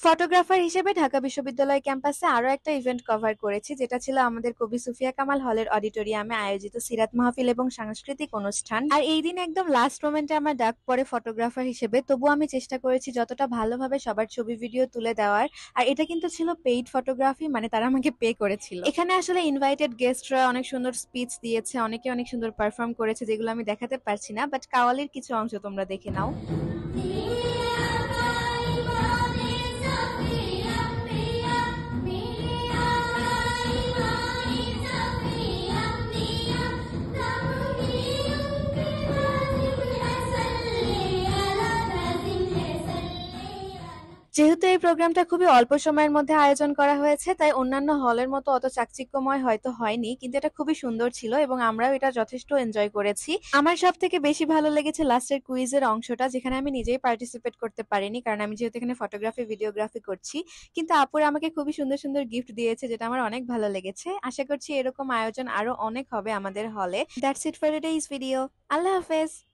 Photographer হিসেবে ঢাকা বিশ্ববিদ্যালয় ক্যাম্পাসে আরো একটা ইভেন্ট কভার করেছি, যেটা ছিল আমাদের কবি সুফিয়া কামাল হলের অডিটোরিয়ামে আয়োজিত সিরাত মাহফিল এবং সাংস্কৃতিক অনুষ্ঠান। আর এই দিন একদম লাস্ট মোমেন্টে আমার ডাক পড়ে ফটোগ্রাফার হিসেবে, তবু আমি চেষ্টা করেছি যতটা ভালোভাবে সবার ছবি ভিডিও তুলে দেওয়ার। আর এটা কিন্তু ছিল পেইড ফটোগ্রাফি, মানে তারা আমাকে পে করেছিল। এখানে আসলে ইনভাইটেড গেস্টরা অনেক সুন্দর স্পিচ দিয়েছে, অনেকে অনেক সুন্দর পারফর্ম করেছে, যেগুলো আমি দেখাতে পারছি না, বাট কাওয়ালির কিছু অংশ তোমরা দেখে নাও। যেহেতু এই প্রোগ্রামটা খুবই অল্প সময়ের মধ্যে আয়োজন করা হয়েছে, তাই অন্যান্য হলের মতো অত চাকচিক্যময় হয়তো হয়নি, কিন্তু এটা খুবই সুন্দর ছিল এবং আমরাও এটা যথেষ্ট এনজয় করেছি। আমার সব থেকে বেশি ভালো লেগেছে লাস্টের কুইজের অংশটা, যেখানে আমি নিজেই পার্টিসিপেট করতে পারিনি, কারণ আমি যেহেতু এখানে ফটোগ্রাফি ভিডিওগ্রাফি করছি। কিন্তু আপুরা আমাকে খুবই সুন্দর সুন্দর গিফট দিয়েছে, যেটা আমার অনেক ভালো লেগেছে। আশা করছি এরকম আয়োজন আরো অনেক হবে আমাদের হলে। That's it for today's video. আল্লাহ হাফেজ।